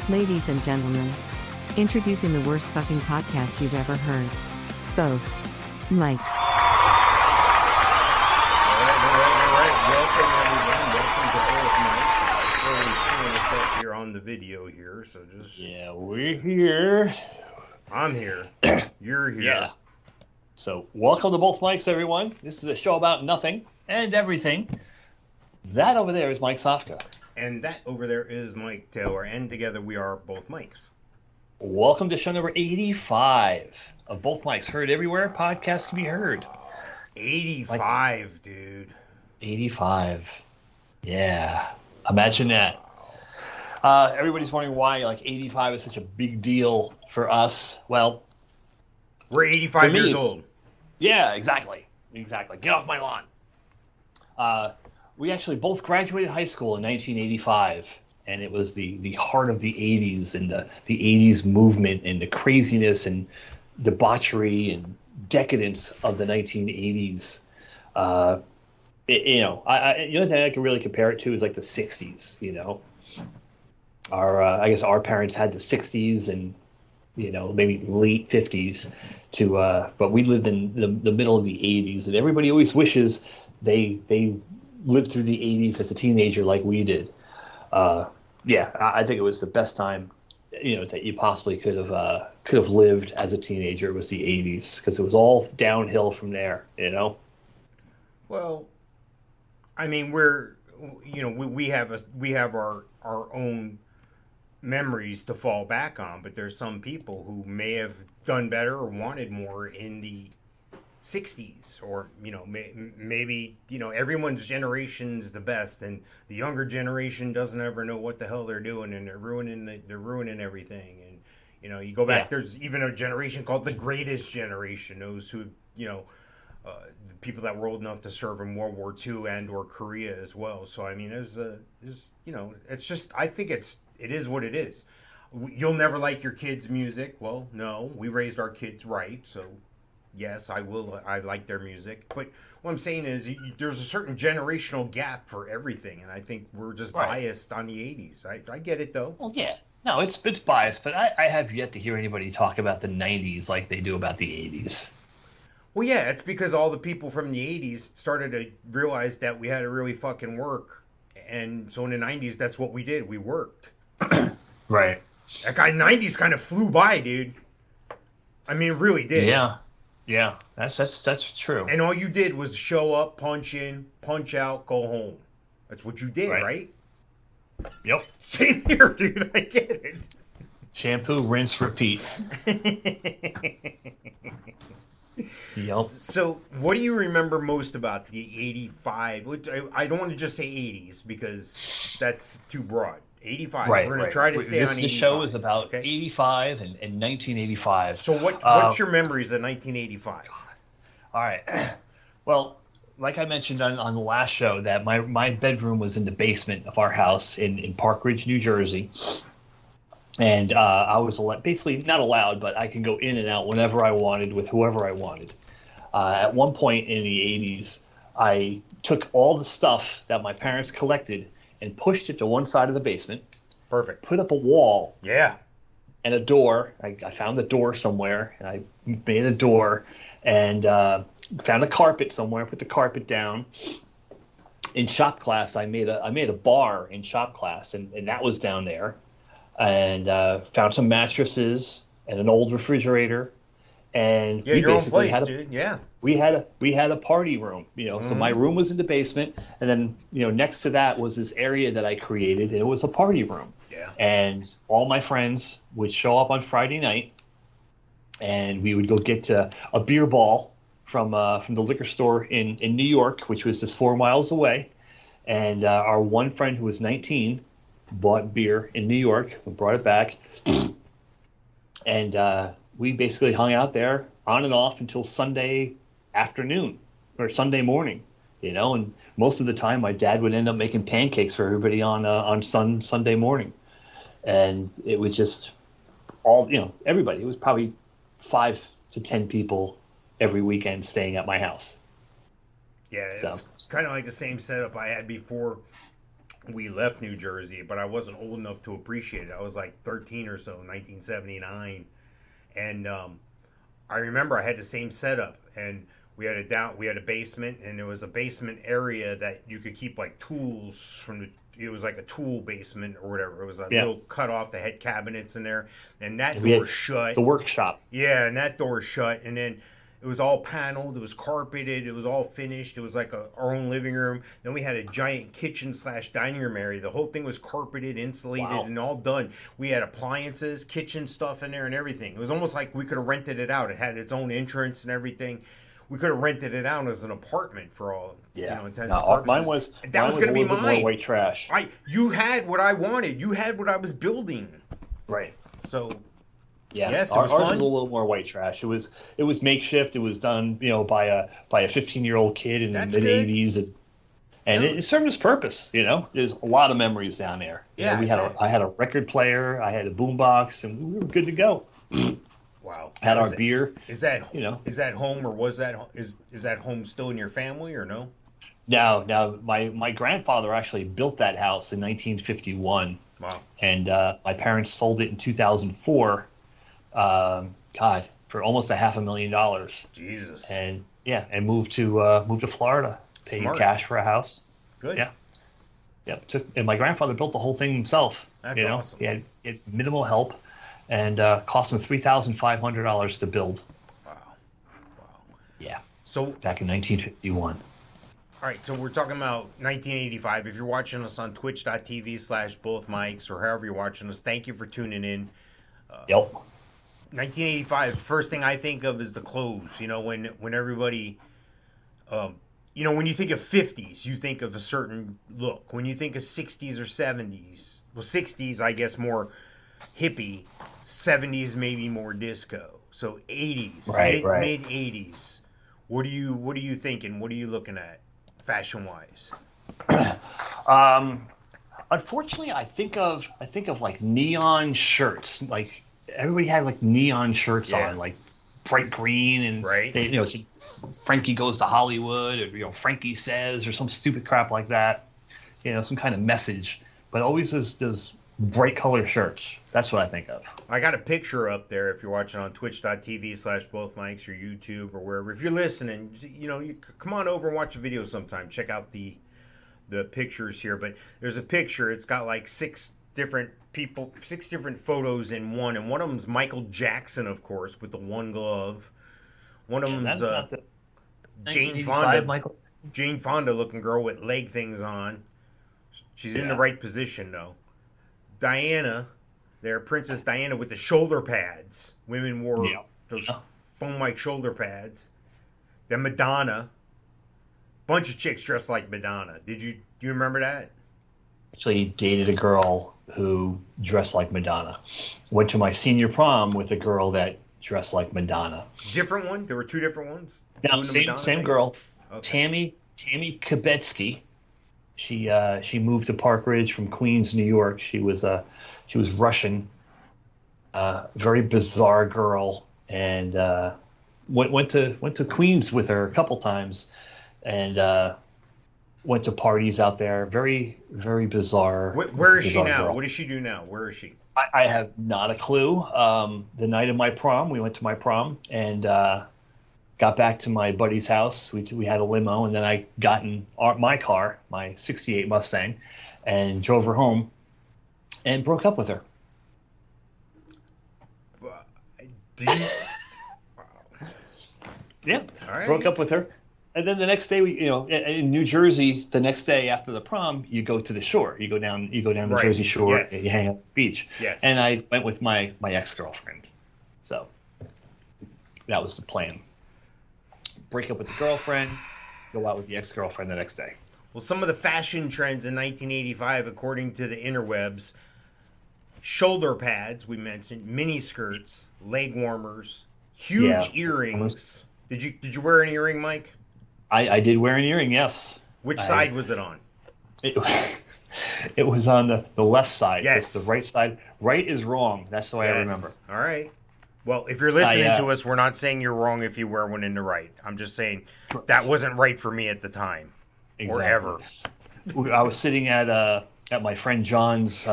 Ladies and gentlemen, introducing the worst fucking podcast you've ever heard. Both mics. Alright. Welcome everyone. Welcome to Earth Mics. Slowly pulling us up here on the video here, so just... Yeah, we're here. I'm here. You're here. Yeah. So, welcome to Both Mics, everyone. This is a show about nothing and everything. That over there is Mike Sofka. And that over there is Mike Taylor, and together we are Both Mics. Welcome to show number 85 of Both Mics. Heard everywhere podcasts can be heard. 85, dude. 85. Yeah. Imagine that. Everybody's wondering why 85 is such a big deal for us. Well, we're 85 years old. Yeah, exactly. Get off my lawn. We actually both graduated high school in 1985, and it was the heart of the 80s and the 80s movement and the craziness and debauchery and decadence of the 1980s. The only thing I can really compare it to is like the 60s. You know, I guess our parents had the 60s and maybe late 50s but we lived in the middle of the 80s, and everybody always wishes they lived through the 80s as a teenager like we did. I think it was the best time that you possibly could have lived as a teenager. It was the 80s, because it was all downhill from there. Well, I mean, we have our own memories to fall back on, but there's some people who may have done better or wanted more in the 60s, or maybe everyone's generation's the best, and the younger generation doesn't ever know what the hell they're doing, and they're ruining everything. And you go back, there's even a generation called the Greatest Generation, those who the people that were old enough to serve in World War II and or Korea as well. So I mean, it's just, I think it is what it is. You'll never like your kids' music. Well, no, we raised our kids right, so yes, I will. I like their music, but what I'm saying is, there's a certain generational gap for everything, and I think we're just biased on the 80s. I get it, though. Well, yeah. No, it's biased, but I have yet to hear anybody talk about the 90s like they do about the 80s. Well, yeah, it's because all the people from the 80s started to realize that we had to really fucking work, and so in the 90s, that's what we did. We worked. Right. That guy 90s kind of flew by, dude. I mean, it really did. Yeah, that's true. And all you did was show up, punch in, punch out, go home. That's what you did, right? Yep. Same here, dude. I get it. Shampoo, rinse, repeat. Yep. So, what do you remember most about the 85? I don't want to just say 80s, because that's too broad. 85. Right, We're going to try to stay on 85. This show is about 85 and 1985. So what's your memories of 1985? All right. Well, like I mentioned on the last show, that my bedroom was in the basement of our house in Park Ridge, New Jersey. And I was basically not allowed, but I can go in and out whenever I wanted with whoever I wanted. At one point in the 80s, I took all the stuff that my parents collected and pushed it to one side of the basement. Perfect. Put up a wall. Yeah. And a door. I found the door somewhere, and I made a door, and found a carpet somewhere. Put the carpet down. In shop class, I made a bar in shop class, and that was down there. And found some mattresses and an old refrigerator. And yeah, your own place, dude. Yeah. We had a party room, So my room was in the basement, and then next to that was this area that I created, and it was a party room. Yeah. And all my friends would show up on Friday night, and we would go get a beer ball from the liquor store in New York, which was just 4 miles away. And our one friend who was 19 bought beer in New York and brought it back, and we basically hung out there on and off until Sunday afternoon or Sunday morning, and most of the time my dad would end up making pancakes for everybody on Sunday morning. And it was just all, everybody. It was probably 5 to 10 people every weekend staying at my house. Yeah, it's kind of like the same setup I had before. we left New Jersey, but I wasn't old enough to appreciate it. I was like 13 or so, 1979, and I remember I had the same setup, and we had a basement, and there was a basement area that you could keep like tools from the. It was like a tool basement or whatever. It was a little cut off. They had cabinets in there, and that door shut. The workshop. Yeah, and that door shut, and then it was all paneled. It was carpeted. It was all finished. It was like our own living room. Then we had a giant kitchen / dining room area. The whole thing was carpeted, insulated, and all done. We had appliances, kitchen stuff in there, and everything. It was almost like we could have rented it out. It had its own entrance and everything. We could have rented it out as an apartment for all intents and purposes. Mine was going to be mine. More white trash. You had what I wanted. You had what I was building. Right. So. Yeah, yes, ours was a little more white trash. It was makeshift. It was done, by a 15-year-old kid in the mid '80s, and it served its purpose. There's a lot of memories down there. Yeah, I had a record player, I had a boombox, and we were good to go. Wow. Had our beer. Is that Is that home, or was that is that home still in your family, or no? No. My grandfather actually built that house in 1951. Wow. And my parents sold it in 2004. For almost $500,000. Jesus. And moved to Florida, paid cash for a house. Good. Yeah. And my grandfather built the whole thing himself. That's awesome. He had minimal help, and cost him $3,500 to build. Wow. Yeah. So back in 1951. All right, so we're talking about 1985. If you're watching us on twitch.tv/bothmics or however you're watching us, thank you for tuning in. Yep. 1985, first thing I think of is the clothes. When everybody, when you think of 50s, you think of a certain look. When you think of 60s or 70s, well, 60s, I guess, more hippie, 70s maybe more disco. So 80s, mid 80s. What are you thinking? What are you looking at, fashion-wise? Unfortunately, I think of like neon shirts. Like everybody had like neon shirts on, like bright green, and they, Frankie Goes to Hollywood, or Frankie Says, or some stupid crap like that. Some kind of message, but always those bright color shirts. That's what I think of. I got a picture up there if you're watching on twitch.tv/bothmics or YouTube or wherever. If you're listening, you come on over and watch a video sometime. Check out the pictures here. But there's a picture. It's got like 6 different photos in one. And one of them's Michael Jackson, of course, with the one glove. One of them's Jane Fonda. Jane Fonda looking girl with leg things on. She's in the right position, though. Diana, Princess Diana with the shoulder pads. Women wore those foam-like shoulder pads. Then Madonna. Bunch of chicks dressed like Madonna. Do you remember that? Actually dated a girl who dressed like Madonna. Went to my senior prom with a girl that dressed like Madonna. Different one? There were 2 different ones? No, same girl. Okay. Tammy Kabetsky. She moved to Park Ridge from Queens, New York. She was Russian, very bizarre girl, and went to Queens with her a couple times, and went to parties out there. Very, very bizarre. Where is she now? Girl. What does she do now? Where is she? I have not a clue. The night of my prom, we went to my prom, and got back to my buddy's house. We had a limo, and then I got in my car, my '68 Mustang, and drove her home, and broke up with her. Yeah, right. Broke up with her, and then the next day in New Jersey, the next day after the prom, you go to the shore. You go down the Jersey Shore, and you hang out at the beach. Yes. And I went with my ex-girlfriend, so that was the plan. Break up with the girlfriend, go out with the ex-girlfriend the next day. Well, some of the fashion trends in 1985, according to the interwebs: shoulder pads, we mentioned, mini skirts, leg warmers, huge earrings. Did you wear an earring, Mike? I did wear an earring, yes. Which side was it on? It was on the left side. Yes. The right side. Right is wrong. That's the way I remember. All right. Well, if you're listening to us, we're not saying you're wrong if you wear one in the right. I'm just saying that wasn't right for me at the time. Exactly. Or ever. I was sitting at at my friend John's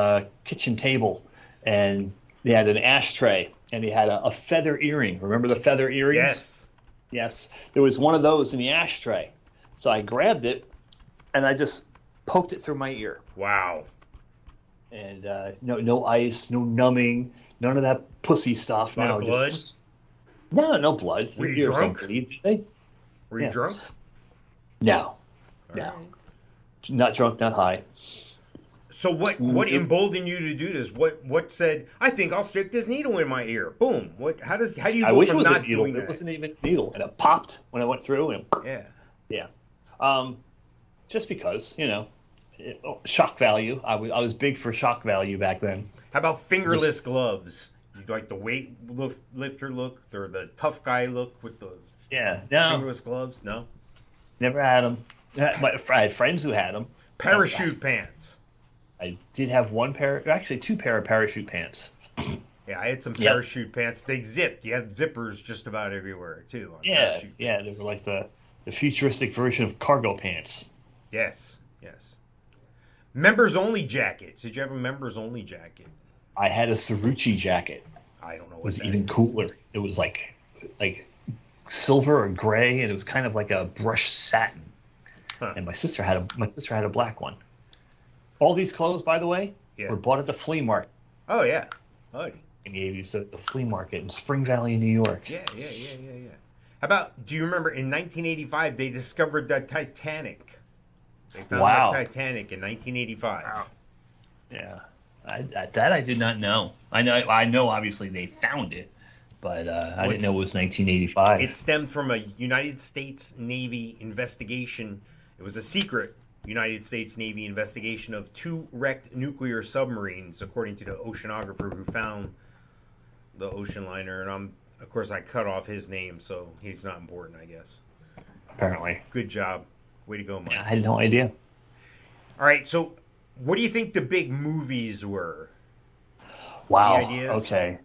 kitchen table, and they had an ashtray, and they had a feather earring. Remember the feather earrings? Yes. Yes. There was one of those in the ashtray. So I grabbed it, and I just poked it through my ear. Wow. And no ice, no numbing, none of that pussy stuff. No blood? No blood. Were you Your ears drunk? don't bleed, do they? Were you drunk? No. No. Right. Not drunk, not high. So what emboldened you to do this? What said, I think I'll stick this needle in my ear? Boom. How do you I go wish it from was a not needle. doing It that? wasn't even a needle, and it popped when I went through. And Yeah. just because, shock value. I was big for shock value back then. How about fingerless gloves? You like the weight lifter look or the tough guy look with the Yeah, no, fingerless gloves? No. never had them. I had friends who had them. Parachute pants. I did have two pair of parachute pants. Yeah, I had some parachute pants. They zipped. You had zippers just about everywhere too. Yeah, they were like the futuristic version of cargo pants. Yes. Members only jackets. Did you have a members only jacket? I had a Sarucci jacket. I don't know. It was even cooler. It was like silver or gray, and it was kind of like a brushed satin. Huh. And my sister had a black one. All these clothes, by the way, were bought at the flea market. Oh yeah. In the 80s, the flea market in Spring Valley, New York. Yeah. How about? Do you remember in 1985 they discovered the Titanic? They found the Titanic in 1985. Wow. Yeah, that I did not know. I know. Obviously, they found it, but I didn't know it was 1985. It stemmed from a United States Navy investigation. It was a secret United States Navy investigation of 2 wrecked nuclear submarines, according to the oceanographer who found the ocean liner. And of course, I cut off his name, so he's not important, I guess. Apparently. Good job. Way to go, Mike. Yeah, I had no idea. All right, so what do you think the big movies were? Wow. Any ideas? Okay.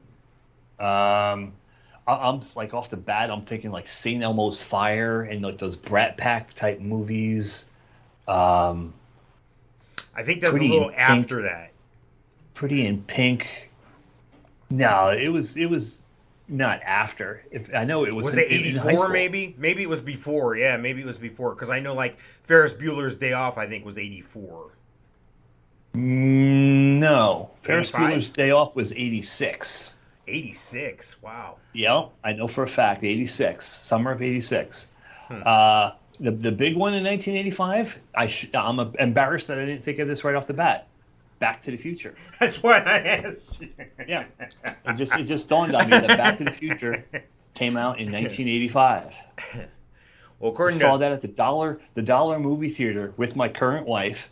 I'm like off the bat. I'm thinking like St. Elmo's Fire and like those Brat Pack type movies. I think that's a little after that. Pretty in Pink. No, it was not after. I know it was. Was it 84? Maybe it was before. Yeah, maybe it was before because I know like Ferris Bueller's Day Off. I think was 84. No, 85? Ferris Bueller's Day Off was 86. 86. Wow. Yeah, I know for a fact. 86, summer of 86. The big one in 1985. I'm embarrassed that I didn't think of this right off the bat. Back to the Future. That's why I asked you. Yeah, it just dawned on me that Back to the Future came out in 1985. Well, according I saw that at the Dollar movie theater with my current wife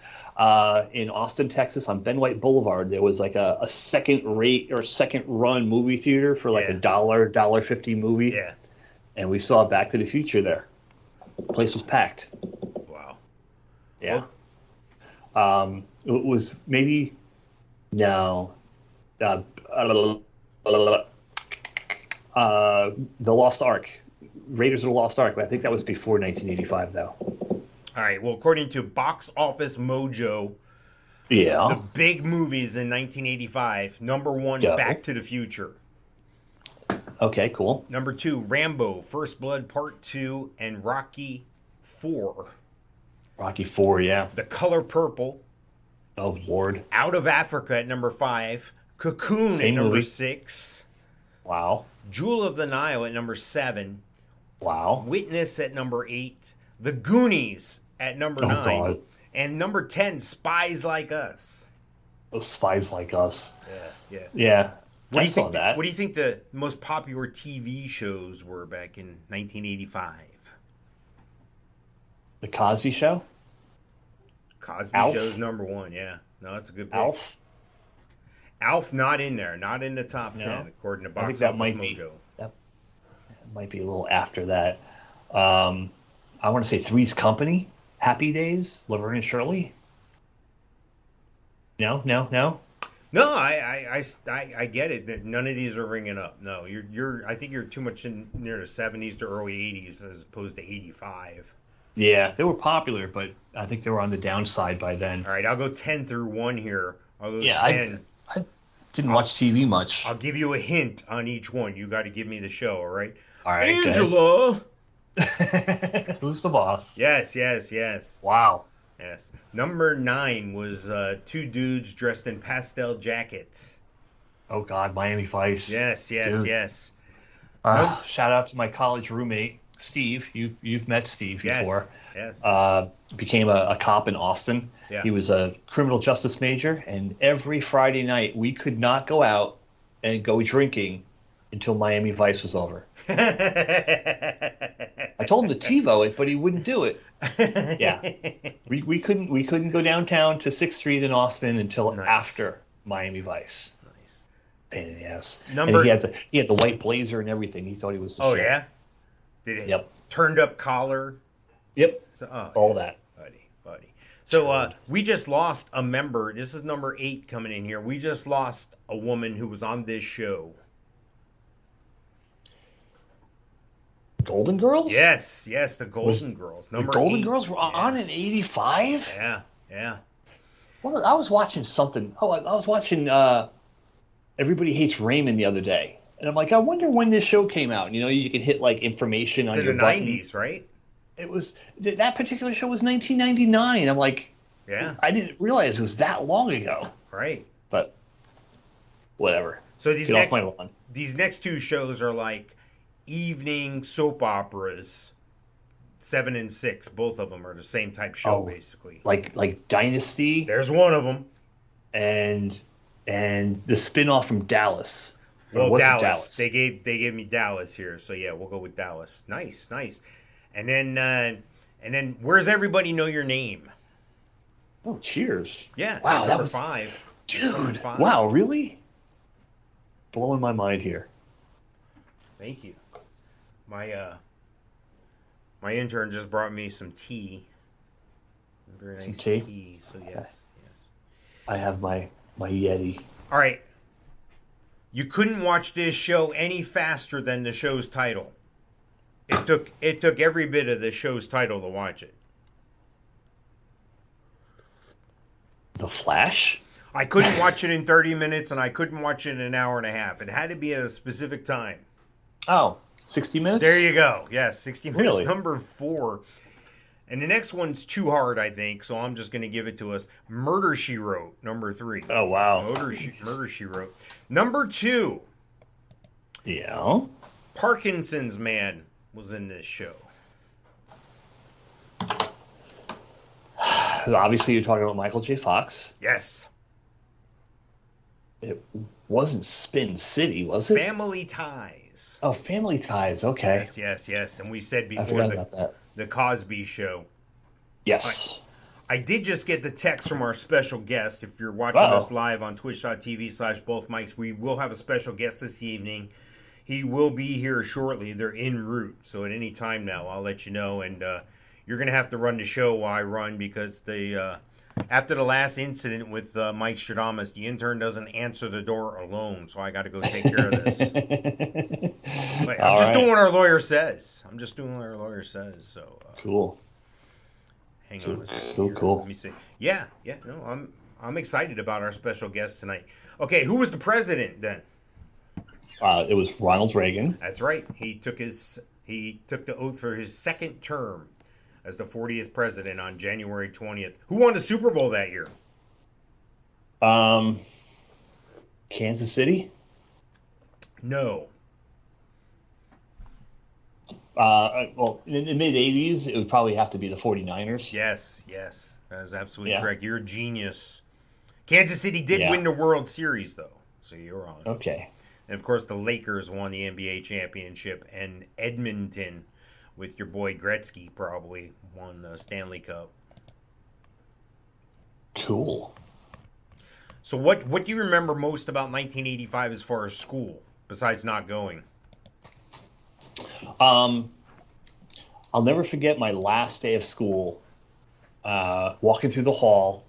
in Austin, Texas, on Ben White Boulevard. There was like a second run movie theater for like $1.50 movie. Yeah. And we saw Back to the Future there. The place was packed. Wow. Yeah. It was maybe no. The Lost Ark, Raiders of the Lost Ark. But I think that was before 1985, though. All right. Well, according to Box Office Mojo, the big movies in 1985. Number 1, Back to the Future. Okay, cool. Number 2, Rambo: First Blood Part 2, and Rocky 4. Rocky 4, yeah. The Color Purple. Oh, Lord. Out of Africa at number 5. Cocoon Same at number movie. 6. Wow. Jewel of the Nile at number 7. Wow. Witness at number 8. The Goonies at number 9. God. And number 10, Spies Like Us. Those Spies Like Us. Yeah. Yeah. What I do you saw think that. What do you think the most popular TV shows were back in 1985? The Cosby Show? Cosby Alf? Show's number 1, yeah. No, that's a good pick. Alf? Alf not in there, not in the top 10, No. according to I think Box that Office might Mojo. that might be a little after that. I want to say Three's Company, Happy Days, Laverne and Shirley. No. No, I get it. That none of these are ringing up. No, you're. I think you're too much near the 70s to early 80s as opposed to 85. Yeah, they were popular, but I think they were on the downside by then. All right, I'll go 10 through 1 here. I'll go Yeah, 10. I didn't watch TV much. I'll give you a hint on each one. You got to give me the show, all right? All right, Angela! Who's the boss? Yes, yes, yes. Wow. Yes. Number 9 was two dudes dressed in pastel jackets. Oh God, Miami Vice. Yes, yes, Dude. yes. Shout out to my college roommate Steve. You've met Steve Yes, before. yes. Became a cop in Austin. Yeah. He was a criminal justice major, and every Friday night we could not go out and go drinking until Miami Vice was over. I told him to TiVo it, but he wouldn't do it. Yeah, we couldn't go downtown to 6th Street in Austin until Nice. after Miami Vice. Nice. Pain in the ass. Number- And he had the white blazer and everything. He thought he was the Oh, shit. yeah? Did it? Yep. Turned up collar. Yep. So, oh, All that. Buddy. So we just lost a member. This is number 8 coming in here. We just lost a woman who was on this show. Golden Girls? Yes, yes, the Golden Girls. The Number Golden 8. Girls were on in '85? Yeah, yeah. Well, I was watching something. Oh, I was watching Everybody Hates Raymond the other day. And I'm like, I wonder when this show came out. You know, you can hit like information It's on in your the button. 90s, right? It was that particular show was 1999. I'm like, Yeah, I didn't realize it was that long ago. right. But whatever. So these Get off my lawn. these next 2 shows are like evening soap operas. 7 and 6, both of them are the same type show, Oh. basically. Like Dynasty There's one of them. and the spin-off from Dallas. Or Well, was it Dallas. They gave me Dallas here, so yeah, we'll go with Dallas. Nice, nice. And then where's everybody know your name? Oh, Cheers. Yeah, Wow, that's that number was 5. Dude, Number 5. wow, really? Blowing my mind here. Thank you. My intern just brought me some tea. Very nice Some tea? So yes, yes. I have my Yeti. All right. You couldn't watch this show any faster than the show's title. It took every bit of the show's title to watch it. The Flash? I couldn't watch it in 30 minutes and I couldn't watch it in an hour and a half. It had to be at a specific time. Oh, 60 Minutes? There you go. Yes, 60 minutes, Really? number 4. And the next one's too hard, I think, so I'm just going to give it to us. Murder, She Wrote, number 3. Oh, wow. Murder, She Wrote. Number 2, Yeah. Parkinson's Man was in this show. Obviously, you're talking about Michael J. Fox. Yes. It wasn't Spin City, was it? Family Ties. Oh, Family Ties. Okay. Yes, yes, yes. And we said I before forgot about that. the Cosby Show. Yes. I did just get the text from our special guest. If you're watching Uh-oh. us live on twitch.tv/both mics, we will have a special guest this evening. He will be here shortly. They're en route. So at any time now, I'll let you know. And you're going to have to run the show while I run because after the last incident with Mike Stradamus, the intern doesn't answer the door alone. So I got to go take care of this. Wait, I'm just doing what our lawyer says. So Cool. hang on a second. Cool, here. cool. Let me see. Yeah. No, I'm excited about our special guest tonight. Okay, who was the president then? It was Ronald Reagan. That's right. He took the oath for his second term as the 40th president on January 20th. Who won the Super Bowl that year? Kansas City. No. Well, in the mid 80s, it would probably have to be the 49ers. Yes. That is absolutely Yeah. correct. You're a genius. Kansas City did Yeah. win the World Series, though. So you're on. Okay. And, of course, the Lakers won the NBA championship. And Edmonton, with your boy Gretzky, probably won the Stanley Cup. Cool. So what do you remember most about 1985 as far as school, besides not going? I'll never forget my last day of school, walking through the hall,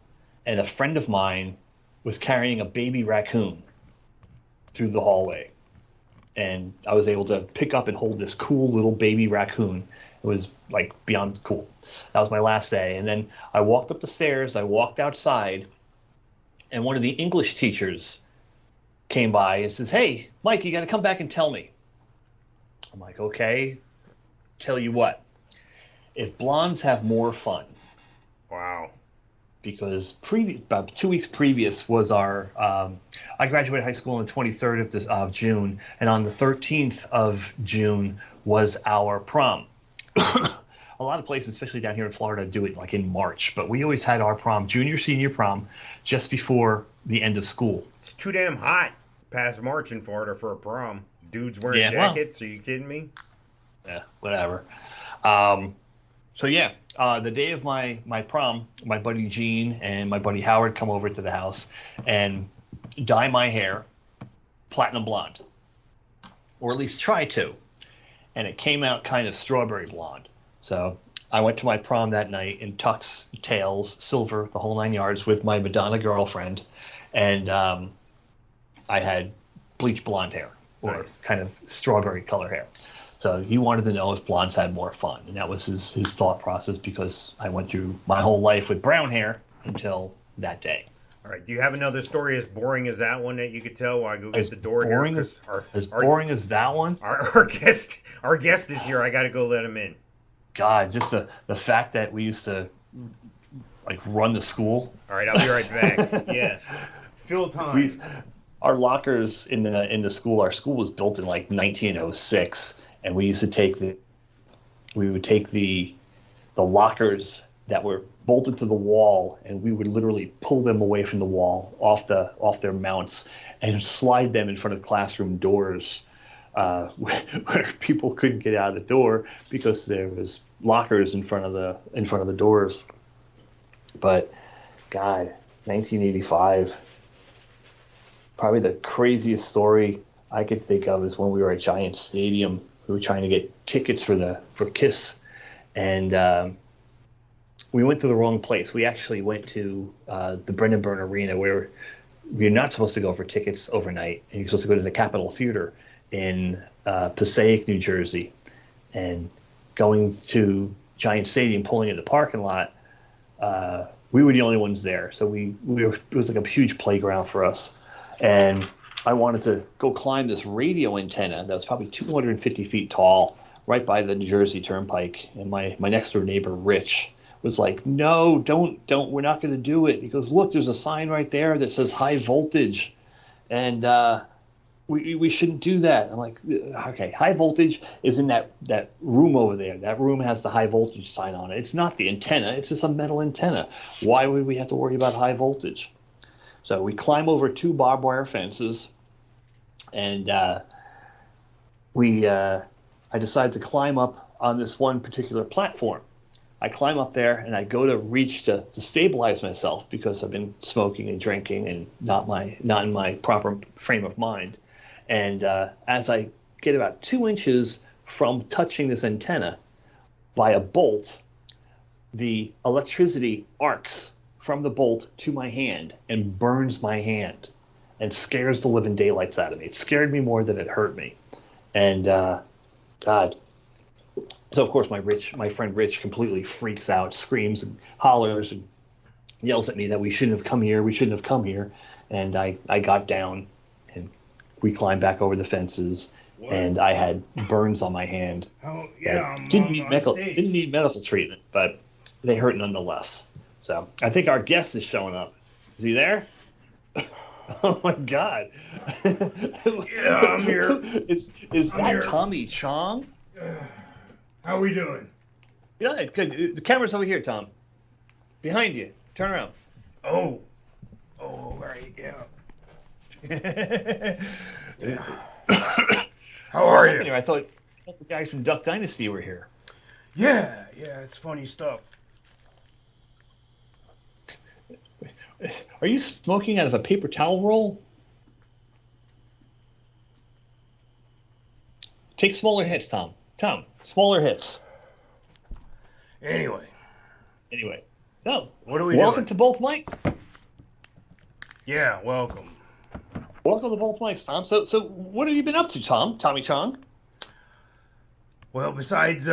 and a friend of mine was carrying a baby raccoon through the hallway. And I was able to pick up and hold this cool little baby raccoon. It was like beyond cool. That was my last day. And then I walked up the stairs, I walked outside, and one of the English teachers came by and says, "Hey, Mike, you got to come back and tell me." I'm like, "Okay, tell you what. If blondes have more fun." Wow. Because about 2 weeks previous was our I graduated high school on the 23rd of June, and on the 13th of June was our prom. A lot of places, especially down here in Florida, do it like in March, but we always had our prom, junior senior prom, just before the end of school. It's too damn hot past March in Florida for a prom. Dudes wearing jackets. Are you kidding me? Yeah, whatever. So yeah, the day of my prom, my buddy Gene and my buddy Howard come over to the house and dye my hair platinum blonde, or at least try to, and it came out kind of strawberry blonde. So I went to my prom that night in tux, tails, silver, the whole 9 yards, with my Madonna girlfriend, and I had bleach blonde hair, or nice. kind of strawberry color hair. So he wanted to know if blondes had more fun, and that was his thought process, because I went through my whole life with brown hair until that day. All right. Do you have another story as boring as that one that you could tell while I go get the door boring here? Boring as that one? Our guest is here. I got to go let him in. God, just the fact that we used to like run the school. All right, I'll be right back. Yeah. Fill time. Our lockers in the school. Our school was built in like 1906. And we used to take the lockers that were bolted to the wall, and we would literally pull them away from the wall, off their mounts, and slide them in front of classroom doors, where people couldn't get out of the door because there was lockers in front of the doors. But God, 1985, probably the craziest story I could think of is when we were at Giant Stadium. We were trying to get tickets for KISS, and we went to the wrong place. We actually went to the Brendan Byrne Arena, where you're not supposed to go for tickets overnight, and you're supposed to go to the Capitol Theater in Passaic, New Jersey. And going to Giant Stadium, pulling in the parking lot, we were the only ones there. So we were, it was like a huge playground for us, and I wanted to go climb this radio antenna that was probably 250 feet tall, right by the New Jersey Turnpike. And my next door neighbor, Rich, was like, "No, don't, we're not going to do it." He goes, "Look, there's a sign right there that says high voltage, and we shouldn't do that." I'm like, "Okay, high voltage is in that room over there. That room has the high voltage sign on it. It's not the antenna. It's just a metal antenna. Why would we have to worry about high voltage?" So we climb over 2 barbed wire fences, and I decide to climb up on this one particular platform. I climb up there, and I go to reach to stabilize myself, because I've been smoking and drinking and not in my proper frame of mind. And as I get about 2 inches from touching this antenna by a bolt, the electricity arcs from the bolt to my hand and burns my hand and scares the living daylights out of me. It scared me more than it hurt me. And God. So of course my friend Rich completely freaks out, screams and hollers and yells at me that we shouldn't have come here. And I got down, and we climbed back over the fences. What? And I had burns on my hand. Oh yeah, didn't need medical treatment, but they hurt nonetheless. So I think our guest is showing up. Is he there? Oh my God! Yeah, I'm here. Is that here. Tommy Chong? How we doing? Yeah, good. The camera's over here, Tom. Behind you. Turn around. Oh, right, yeah. Yeah. How are you? Here, I thought the guys from Duck Dynasty were here. Yeah, it's funny stuff. Are you smoking out of a paper towel roll? Take smaller hits, Tom. Tom, smaller hits. Anyway. No. What are we Welcome doing? to both mics. Yeah, welcome. Welcome to both mics, Tom. So what have you been up to, Tom? Tommy Chong? Well, besides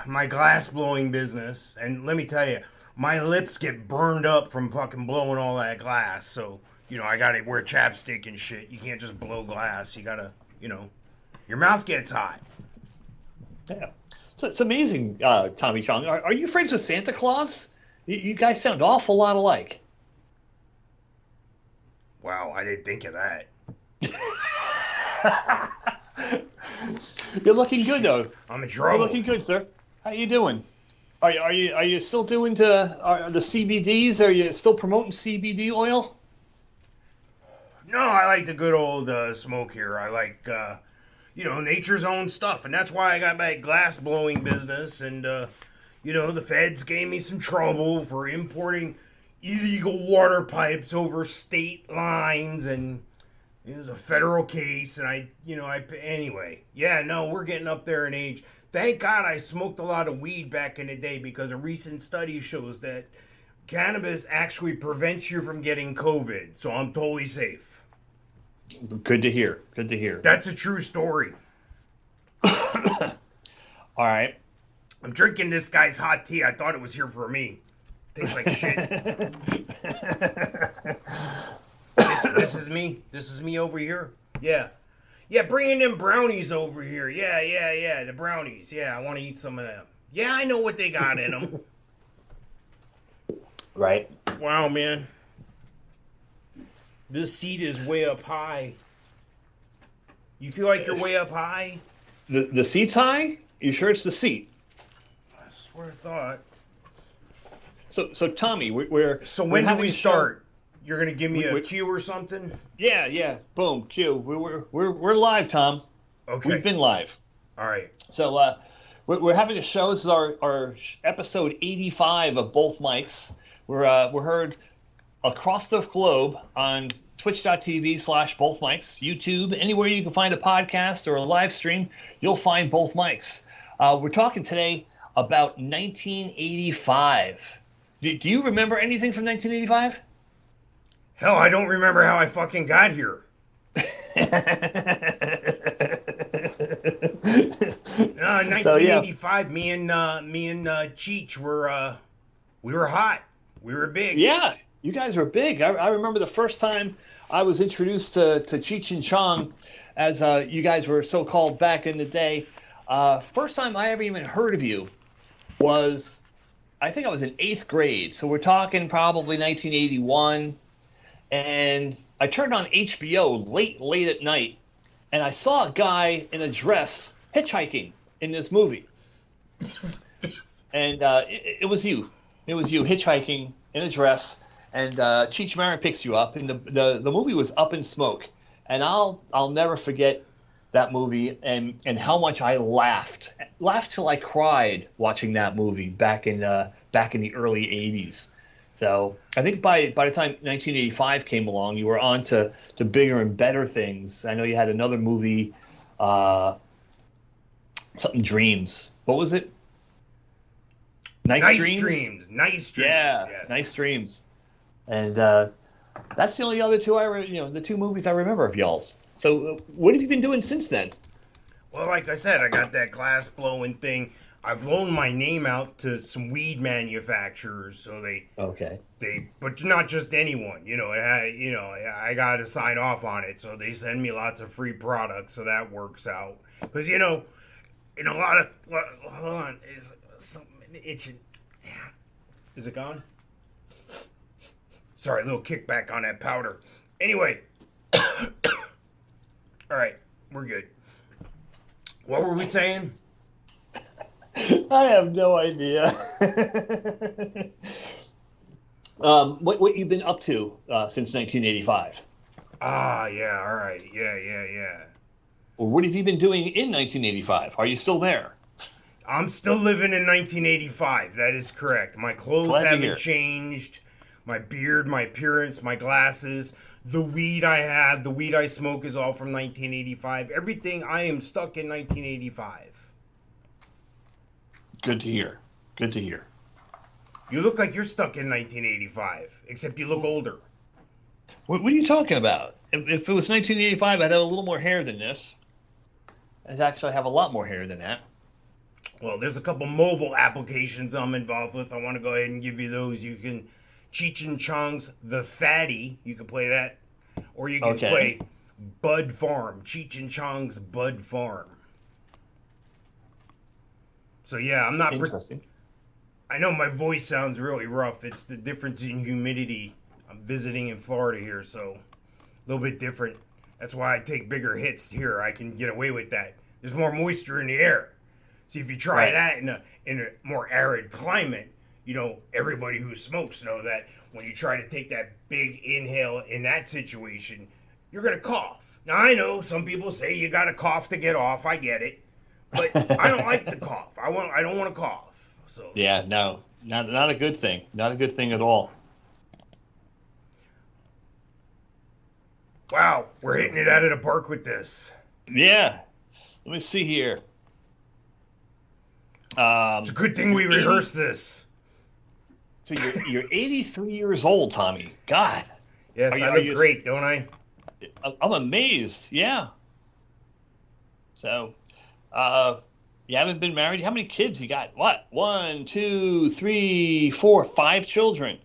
my glass blowing business, and let me tell you, my lips get burned up from fucking blowing all that glass. So, I gotta wear chapstick and shit. You can't just blow glass. You gotta, your mouth gets hot. Yeah. So it's amazing, Tommy Chong. Are you friends with Santa Claus? You guys sound awful lot alike. Wow, I didn't think of that. You're looking good, though. I'm in trouble. You're looking good, sir. How you doing? Are you still doing the CBDs? Are you still promoting CBD oil? No, I like the good old smoke here. I like, nature's own stuff. And that's why I got my glass blowing business. And, the feds gave me some trouble for importing illegal water pipes over state lines. And it was a federal case. And anyway. Yeah, no, we're getting up there in age. Thank God I smoked a lot of weed back in the day, because a recent study shows that cannabis actually prevents you from getting COVID. So I'm totally safe. Good to hear. Good to hear. That's a true story. All right. I'm drinking this guy's hot tea. I thought it was here for me. Tastes like shit. This is me. This is me over here. Yeah. Yeah, bringing them brownies over here. Yeah. The brownies. Yeah, I want to eat some of them. Yeah, I know what they got in them. Right. Wow, man. This seat is way up high. You feel like you're way up high? The seat's high? You sure it's the seat? I swear I thought. So Tommy, we're So when do we start? You're gonna give me a we- cue or something? Yeah. Boom. Cue. We're live, Tom. Okay. We've been live. All right. So we're having a show. This is our episode 85 of Both Mics. We're heard across the globe on twitch.tv/Both Mics, YouTube, anywhere you can find a podcast or a live stream, you'll find Both Mics. We're talking today about 1985. Do you remember anything from 1985? Hell, I don't remember how I fucking got here. 1985, me and Cheech were hot. We were big. Yeah, you guys were big. I remember the first time I was introduced to Cheech and Chong, as you guys were so called back in the day. First time I ever even heard of you was, I think I was in 8th grade. So we're talking probably 1981. And I turned on HBO late at night, and I saw a guy in a dress hitchhiking in this movie. And it was you. It was you hitchhiking in a dress, and Cheech Marin picks you up, and the movie was Up in Smoke. And I'll never forget that movie and how much I laughed till I cried watching that movie back in the early 80s. So I think by the time 1985 came along, you were on to bigger and better things. I know you had another movie, something Dreams. What was it? Nice Dreams. Nice Dreams. Yeah, yes. Nice Dreams. And that's the only other two the two movies I remember of y'all's. So what have you been doing since then? Well, like I said, I got that glass blowing thing. I've loaned my name out to some weed manufacturers, so but not just anyone. I got to sign off on it, so they send me lots of free products, so that works out. Because in a lot of hold on, is something itching? Is it gone? Sorry, a little kickback on that powder. Anyway, all right, we're good. What were we saying? I have no idea. What you've been up to since 1985? Yeah, all right. Yeah. Or what have you been doing in 1985? Are you still there? I'm still living in 1985. That is correct. My clothes haven't changed. My beard, my appearance, my glasses, the weed I smoke is all from 1985. Everything, I am stuck in 1985. Good to hear. You look like you're stuck in 1985, except you look older. What are you talking about? If it was 1985, I'd have a little more hair than this. I actually have a lot more hair than that. Well, there's a couple mobile applications I'm involved with. I want to go ahead and give you those. You can Cheech and Chong's The Fatty. You can play that. Or you can play Bud Farm. Cheech and Chong's Bud Farm. So yeah, I'm not... Interesting. I know my voice sounds really rough. It's the difference in humidity. I'm visiting in Florida here, so a little bit different. That's why I take bigger hits here. I can get away with that. There's more moisture in the air. See, if you try that in a more arid climate, you know, everybody who smokes know that when you try to take that big inhale in that situation, you're going to cough. Now, I know some people say you got to cough to get off. I get it. But I don't like to cough. I don't want to cough. So yeah, no, not a good thing. Not a good thing at all. Wow, we're hitting it out of the park with this. Yeah. Let me see here. It's a good thing we rehearsed this. So you're 83 years old, Tommy. God. Yes, I look great, don't I? I'm amazed. Yeah. So, you haven't been married. How many kids you got? What? 1, 2, 3, 4, 5 children.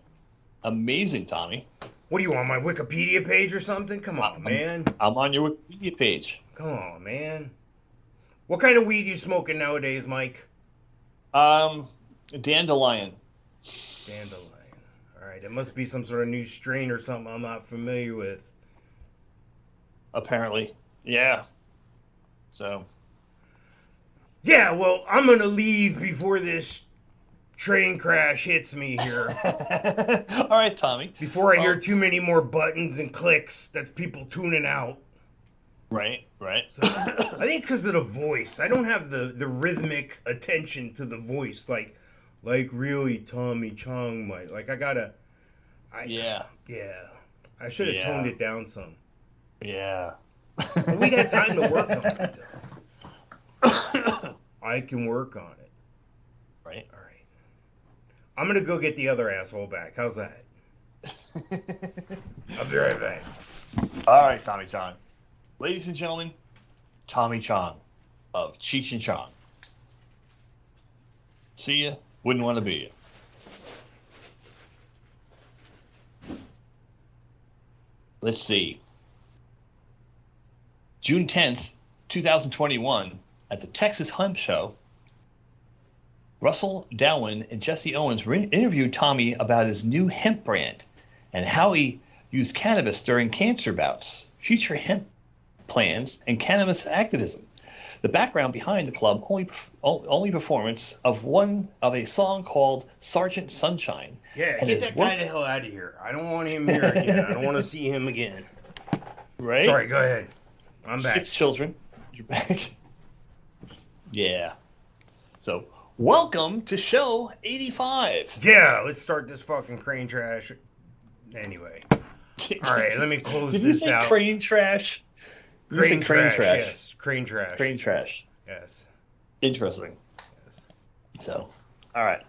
Amazing, Tommy. What do you want, my Wikipedia page or something? Come on, man. I'm on your Wikipedia page. Come on, man. What kind of weed you smoking nowadays, Mike? Dandelion. Dandelion. All right, it must be some sort of new strain or something I'm not familiar with. Apparently. Yeah. So. Yeah, well, I'm going to leave before this train crash hits me here. All right, Tommy. Before I hear too many more buttons and clicks, that's people tuning out. Right. So, I think because of the voice. I don't have the rhythmic attention to the voice like really Tommy Chong might. Like, I gotta... Yeah. I should have toned it down some. Yeah. But we got time to work on it, though. I can work on it. Right. All right. I'm going to go get the other asshole back. How's that? I'll be right back. All right, Tommy Chong. Ladies and gentlemen, Tommy Chong of Cheech and Chong. See ya. Wouldn't want to be ya. Let's see. June 10th, 2021, at the Texas Hemp Show, Russell Dowen and Jesse Owens interviewed Tommy about his new hemp brand and how he used cannabis during cancer bouts, future hemp plans, and cannabis activism. The background behind the club only performance of a song called Sergeant Sunshine. Yeah, get that guy the hell out of here. I don't want him here again. I don't want to see him again. Right? Sorry, go ahead. I'm back. 6 children. You're back. Yeah. So, welcome to show 85. Yeah, let's start this fucking crane trash. Anyway. All right, let me close Did this you say out. crane trash? Crane trash, yes. Crane trash. Crane trash. Yes. Interesting. Yes. So, all right.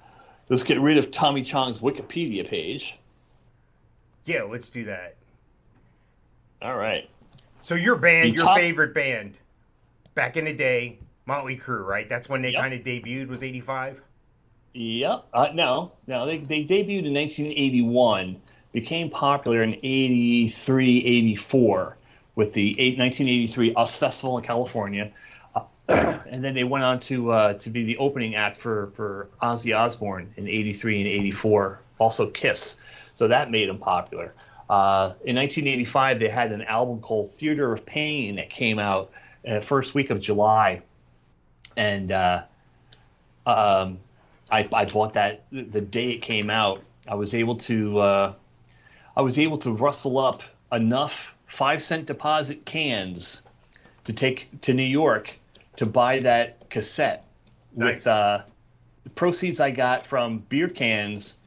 Let's get rid of Tommy Chong's Wikipedia page. Yeah, let's do that. All right. So your band, your favorite band, back in the day, Motley Crue, right? That's when they kind of debuted, was 85? Yep. No, they debuted in 1981, became popular in 83, 84 with the 1983 US Festival in California. And then they went on to be the opening act for Ozzy Osbourne in 83 and 84, also Kiss. So that made them popular. In 1985, they had an album called Theater of Pain that came out first week of July. And I bought that the day it came out. I was able to rustle up enough 5-cent deposit cans to take to New York to buy that cassette. Nice. With the proceeds I got from beer cans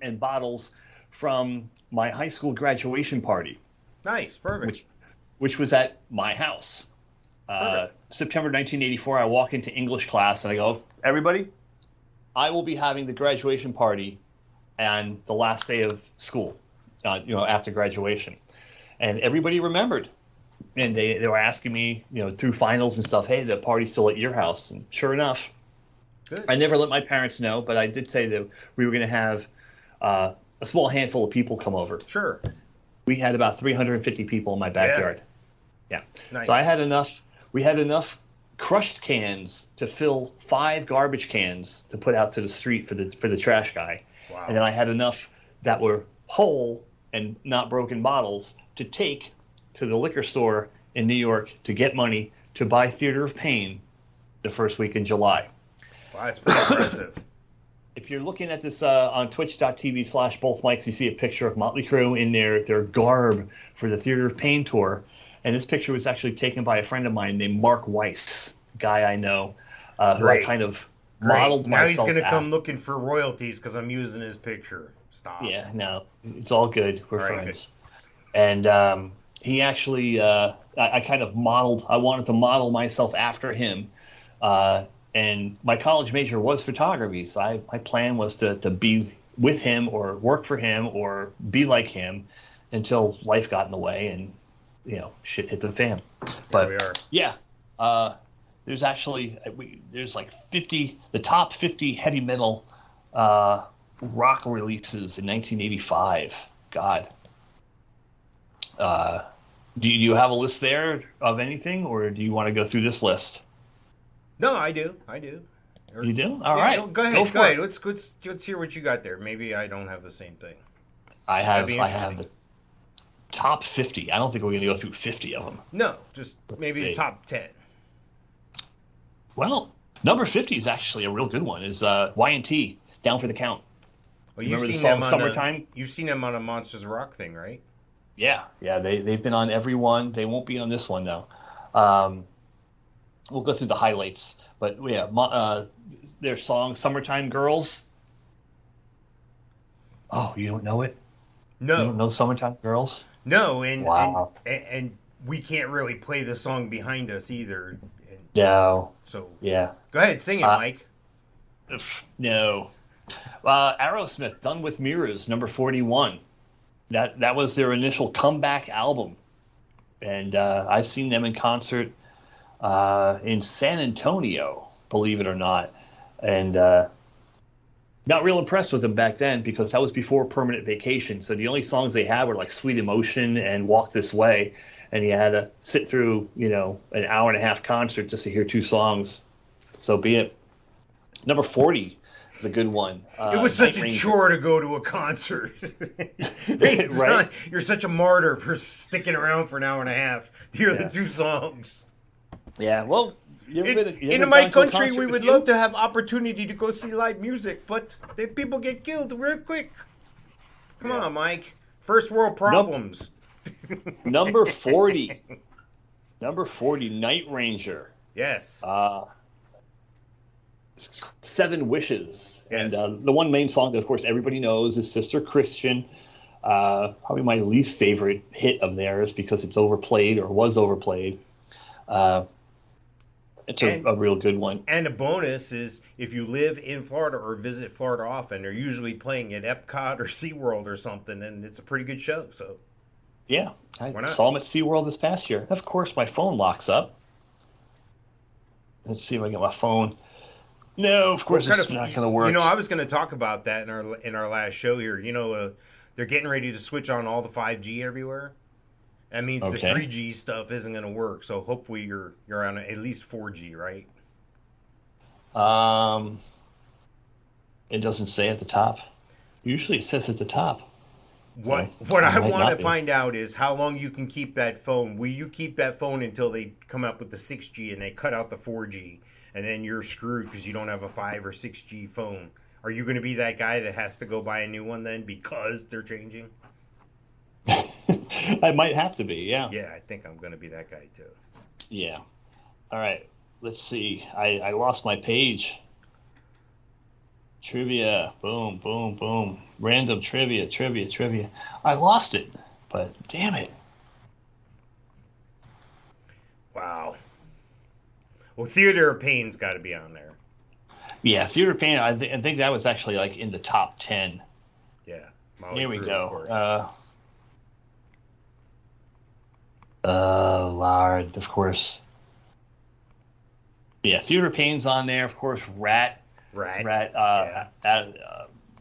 and bottles from my high school graduation party. Nice, perfect. Which was at my house. September 1984, I walk into English class and I go, everybody, I will be having the graduation party and the last day of school, after graduation. And everybody remembered. and they were asking me, through finals and stuff, hey, the party's still at your house. And sure enough, Good. I never let my parents know, but I did say that we were going to have a small handful of people come over. Sure. We had about 350 people in my backyard. Yeah. Nice. So we had enough crushed cans to fill 5 garbage cans to put out to the street for the trash guy. Wow. And then I had enough that were whole and not broken bottles to take to the liquor store in New York to get money to buy Theater of Pain the first week in July. Wow, that's pretty impressive. If you're looking at this on twitch.tv/both mics, you see a picture of Motley Crue in their garb for the Theater of Pain tour. And this picture was actually taken by a friend of mine named Mark Weiss, a guy I know, who I kind of modeled now myself he's going to come after. looking for royalties because I'm using his picture. Stop. Yeah, no, it's all good. We're All right, friends. Good. And he actually, I kind of modeled, I wanted to model myself after him. And my college major was photography, so my plan was to be with him or work for him or be like him until life got in the way and, shit hit the fan. But we are. Yeah, there's actually, there's like 50, the top 50 heavy metal rock releases in 1985. God. Do you have a list there of anything, or do you want to go through this list? No, I do. You do? All right. Go ahead. Let's hear what you got there. Maybe I don't have the same thing. I have the top 50. I don't think we're going to go through 50 of them. No, just maybe the top 10. Well, number 50 is actually a real good one. Is Y&T, Down for the Count. Well, you've Remember seen the song them on Summertime? You've seen them on a Monsters Rock thing, right? Yeah, they've been on every one. They won't be on this one though. We'll go through the highlights, but yeah, their song "Summertime Girls." Oh, you don't know it? No, you don't know "Summertime Girls"? No, and wow, and we can't really play the song behind us either. No. So yeah, go ahead, sing it, Mike. No. Aerosmith, "Done with Mirrors," number 41. That was their initial comeback album, and I've seen them in concert in San Antonio, believe it or not, and not real impressed with them back then because that was before Permanent Vacation. So the only songs they had were like "Sweet Emotion" and "Walk This Way," and you had to sit through an hour and a half concert just to hear 2 songs. So be it. Number 40. A good one. It was such a chore to go to a concert. Right? You're such a martyr for sticking around for an hour and a half to hear the 2 songs. Yeah, well, in my country, we would love to have opportunity to go see live music, but the people get killed real quick. Come on, Mike. First world problems. Number 40. Number 40, Night Ranger. Yes. 7 Wishes. Yes. And the one main song that, of course, everybody knows is Sister Christian. Probably my least favorite hit of theirs because it's overplayed or was overplayed. It's a real good one. And a bonus is if you live in Florida or visit Florida often, they're usually playing at Epcot or SeaWorld or something, and it's a pretty good show. So, yeah, I saw them at SeaWorld this past year. Of course, my phone locks up. Let's see if I get my phone. No, of course it's not going to work. I was going to talk about that in our last show here. They're getting ready to switch on all the 5G everywhere. That means the 3G stuff isn't going to work. So hopefully you're on at least 4G, right? It doesn't say at the top. Usually it says at the top. What I want to find out is how long you can keep that phone. Will you keep that phone until they come up with the 6G and they cut out the 4G? And then you're screwed because you don't have a 5 or 6G phone. Are you going to be that guy that has to go buy a new one then because they're changing? I might have to be, yeah. Yeah, I think I'm going to be that guy too. Yeah. All right. Let's see. I lost my page. Trivia. Boom, boom, boom. Random trivia. I lost it, but damn it. Wow. Well, Theater of Pain's got to be on there. Yeah, Theater of Pain. I think that was actually like in the top 10. Yeah. Here we go. Lard, of course. Yeah, Theater of Pain's on there, of course. Ratt. Yeah.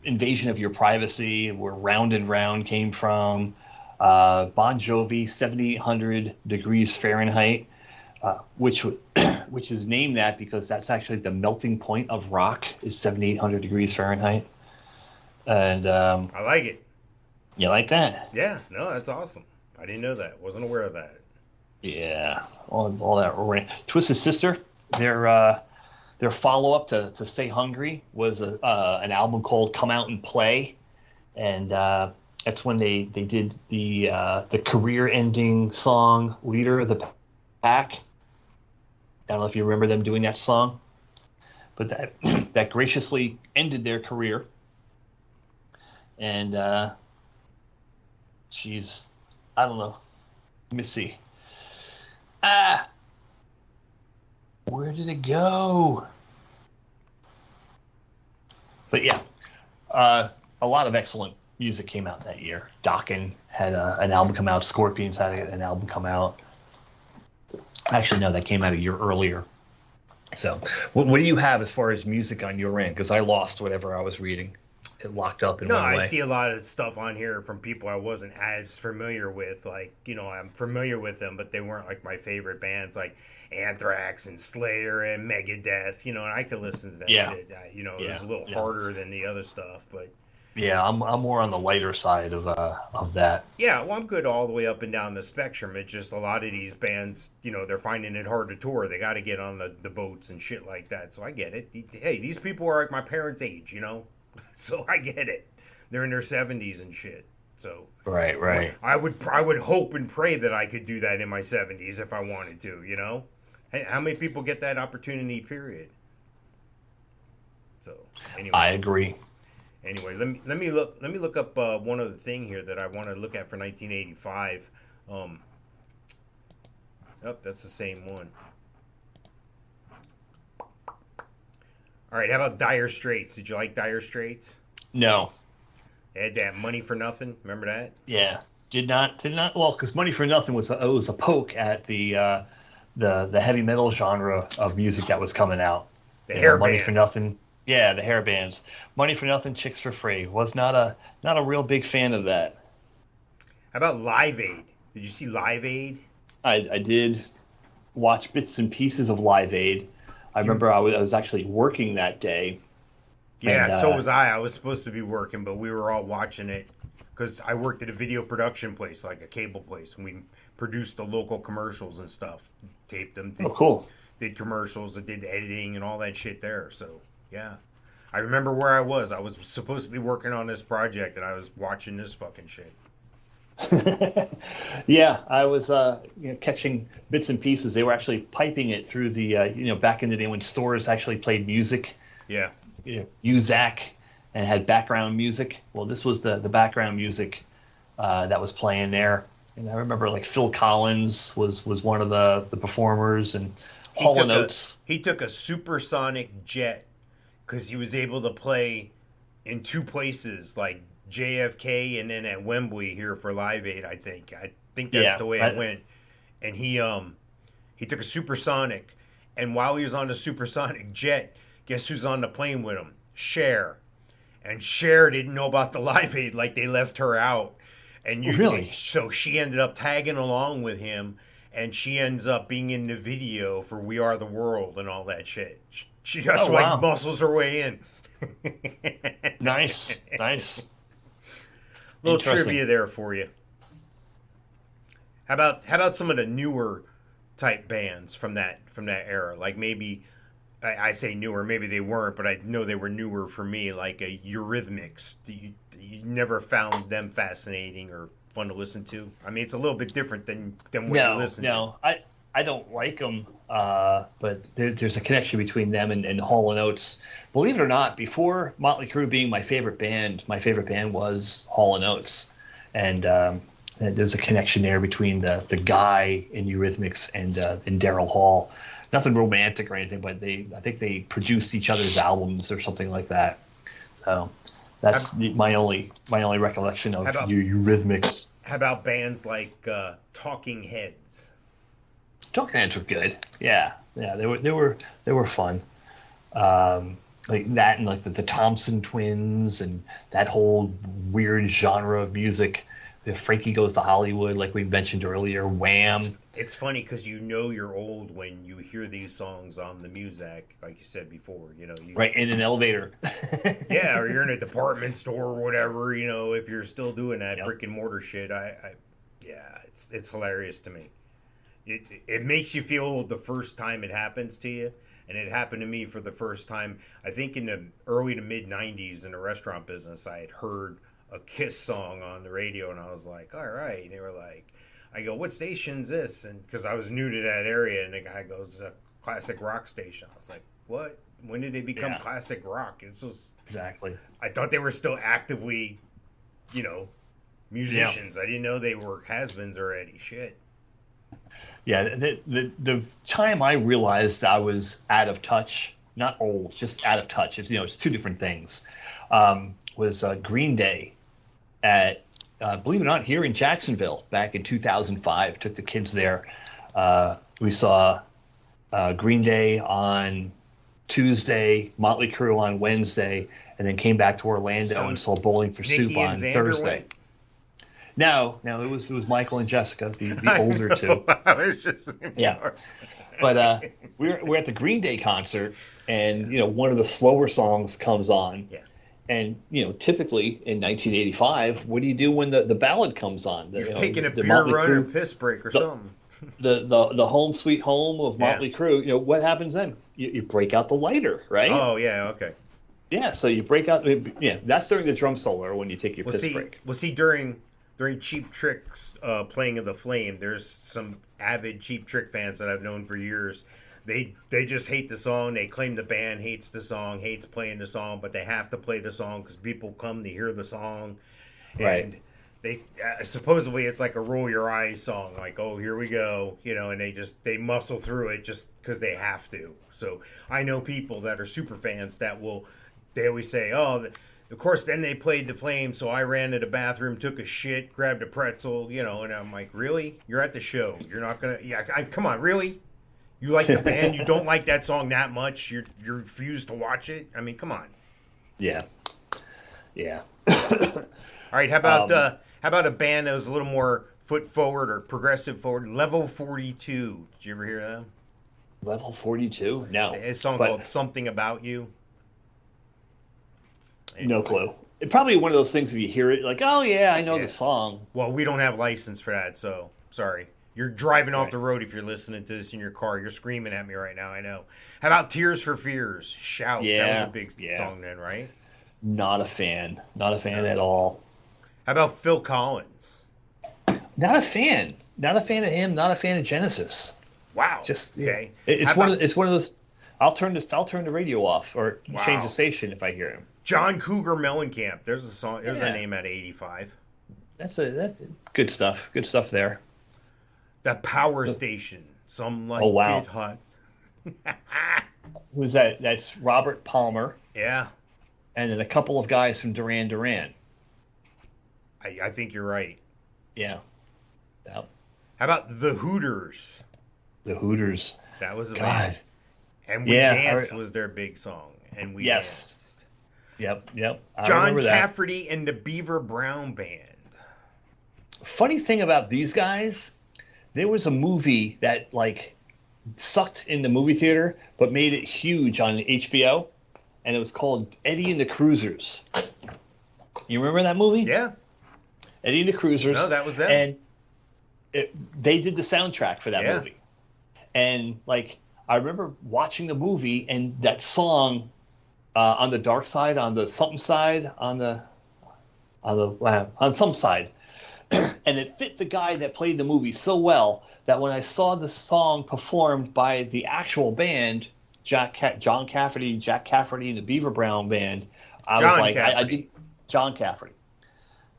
Invasion of Your Privacy, where Round and Round came from. Bon Jovi, 7,800 degrees Fahrenheit, which is named that because that's actually the melting point of rock, is 7,800 degrees Fahrenheit. And I like it. you like that? Yeah, no, that's awesome. I didn't know that. Wasn't aware of that. Yeah, all that. Twisted Sister, their follow-up to Stay Hungry was an album called Come Out and Play, and that's when they did the career-ending song Leader of the Pack. I don't know if you remember them doing that song, but that graciously ended their career. And she's, I don't know, let me see. Where did it go? But yeah, a lot of excellent music came out that year. Dokken had an album come out. Scorpions had an album come out. Actually, no, that came out a year earlier. So, what do you have as far as music on your end? Because I lost whatever I was reading. It locked up and went away. I see a lot of stuff on here from people I wasn't as familiar with. Like, I'm familiar with them, but they weren't like my favorite bands, like Anthrax and Slayer and Megadeth. And I could listen to that shit. It was a little harder than the other stuff, but yeah, I'm more on the lighter side of that. Yeah, well, I'm good all the way up and down the spectrum. It's just a lot of these bands, they're finding it hard to tour. They got to get on the boats and shit like that. So I get it. Hey, these people are like my parents' age, So I get it. They're in their 70s and shit. So right. I would hope and pray that I could do that in my 70s if I wanted to. Hey, how many people get that opportunity? Period. So anyway, I agree. Anyway, let me look up one other thing here that I want to look at for 1985. That's the same one. All right, how about Dire Straits? Did you like Dire Straits? No. They had that Money for Nothing. Remember that? Yeah, did not. Well, because Money for Nothing was a poke at the heavy metal genre of music that was coming out. The hair Money bands. for Nothing. Yeah, the hair bands. Money for Nothing, Chicks for Free. Was not a real big fan of that. How about Live Aid? Did you see Live Aid? I did watch bits and pieces of Live Aid. I remember I was actually working that day. Yeah, and, so was I. I was supposed to be working, but we were all watching it because I worked at a video production place, like a cable place, and we produced the local commercials and stuff, taped them. Cool. Did commercials, and did editing and all that shit there. So yeah, I remember where I was. I was supposed to be working on this project, and I was watching this fucking shit. Yeah, I was catching bits and pieces. They were actually piping it through the back in the day when stores actually played music. Yeah. Uzak and had background music. Well, this was the background music that was playing there. And I remember like Phil Collins was one of the performers, and Hall & Oates. He took a supersonic jet because he was able to play in two places, like JFK and then at Wembley here for Live Aid. I think that's the way it went. And he took a supersonic, and while he was on the supersonic jet, guess who's on the plane with him? Cher. And Cher didn't know about the Live Aid, like they left her out. And really? So she ended up tagging along with him, and she ends up being in the video for We Are the World and all that shit. She just muscles her way in. Nice. Little trivia there for you. How about some of the newer type bands from that era? Like maybe I say newer, maybe they weren't, but I know they were newer for me. Like a Eurythmics. You never found them fascinating or fun to listen to? I mean, it's a little bit different than what you listen to. No, I don't like them, but there's a connection between them and Hall & Oates. Believe it or not, before Motley Crue being my favorite band was Hall & Oates. And there's a connection there between the guy in Eurythmics and Daryl Hall. Nothing romantic or anything, but I think they produced each other's albums or something like that. So that's my only recollection of Eurythmics. How about bands like Talking Heads? Talking Heads were good. Yeah, they were fun. Like that, and like the Thompson Twins, and that whole weird genre of music. Frankie Goes to Hollywood, like we mentioned earlier. Wham. It's funny because you're old when you hear these songs on the music, like you said before. Right, in an elevator. Yeah, or you're in a department store or whatever. If you're still doing that Yep. brick and mortar shit, it's hilarious to me. It makes you feel the first time it happens to you, and it happened to me for the first time. I think in the early to mid '90s in the restaurant business, I had heard a Kiss song on the radio, and I was like, all right. And they were like, I go, what station's this? And because I was new to that area, and the guy goes, a classic rock station. I was like, what? When did they become classic rock? It was Exactly. I thought they were still actively, musicians. Yeah. I didn't know they were has-beens already. Shit. Yeah, the time I realized I was out of touch, not old, just out of touch. It's two different things. Was Green Day at, believe it or not, here in Jacksonville back in 2005. Took the kids there. We saw Green Day on Tuesday, Motley Crue on Wednesday, and then came back to Orlando and saw Bowling for Soup on Thursday. Went? No, it was Michael and Jessica, the older two. I was just But we're at the Green Day concert, and one of the slower songs comes on. Yeah. And typically in 1985, what do you do when the ballad comes on? You're taking a beer run or piss break or something. The Home Sweet Home of Motley Crue. What happens then? You break out the lighter, right? Oh yeah, okay. Yeah, so you break out. Yeah, that's during the drum solo when you take your piss break. Well, see, during Cheap Trick's playing of the Flame, there's some avid Cheap Trick fans that I've known for years. They just hate the song. They claim the band hates the song, hates playing the song, but they have to play the song because people come to hear the song. Right. And they supposedly it's like a roll your eyes song, like, oh, here we go, and they muscle through it just because they have to. So I know people that are super fans that they always say, oh, of course, then they played the Flame, so I ran to the bathroom, took a shit, grabbed a pretzel, and I'm like, really? You're at the show. You're not going to... come on, really? You like the band? You don't like that song that much? You refuse to watch it? I mean, come on. Yeah. Yeah. All right, how about a band that was a little more foot forward or progressive forward? Level 42. Did you ever hear them? Level 42? No. A song called Something About You. No clue. It's probably one of those things if you hear it, like, oh yeah, I know the song. Well, we don't have license for that, so sorry. You're driving off the road if you're listening to this in your car. You're screaming at me right now, I know. How about Tears for Fears? Shout. Yeah, that was a big song then, right? Not a fan. Not a fan at all. How about Phil Collins? Not a fan. Not a fan of him. Not a fan of Genesis. Wow. Just okay. It's one of those. I'll turn the radio off or change the station if I hear him. John Cougar Mellencamp. There's a song. There's a name at 85. That's good stuff. Good stuff there. The Power Station. Some like it hot. Who's that? That's Robert Palmer. Yeah. And then a couple of guys from Duran Duran. I think you're right. Yeah. Yep. How about the Hooters? The Hooters. That was a God. band. And We Danced was their big song. And We Danced. Yep. John Cafferty and the Beaver Brown Band. Funny thing about these guys, there was a movie that sucked in the movie theater, but made it huge on HBO, and it was called Eddie and the Cruisers. You remember that movie? Yeah. Eddie and the Cruisers. No, that was them. And they did the soundtrack for that movie. And I remember watching the movie and that song on the dark side, on the something side, on some side. And it fit the guy that played the movie so well that when I saw the song performed by the actual band, John Cafferty, Jack Cafferty, and the Beaver Brown Band, I did John Cafferty,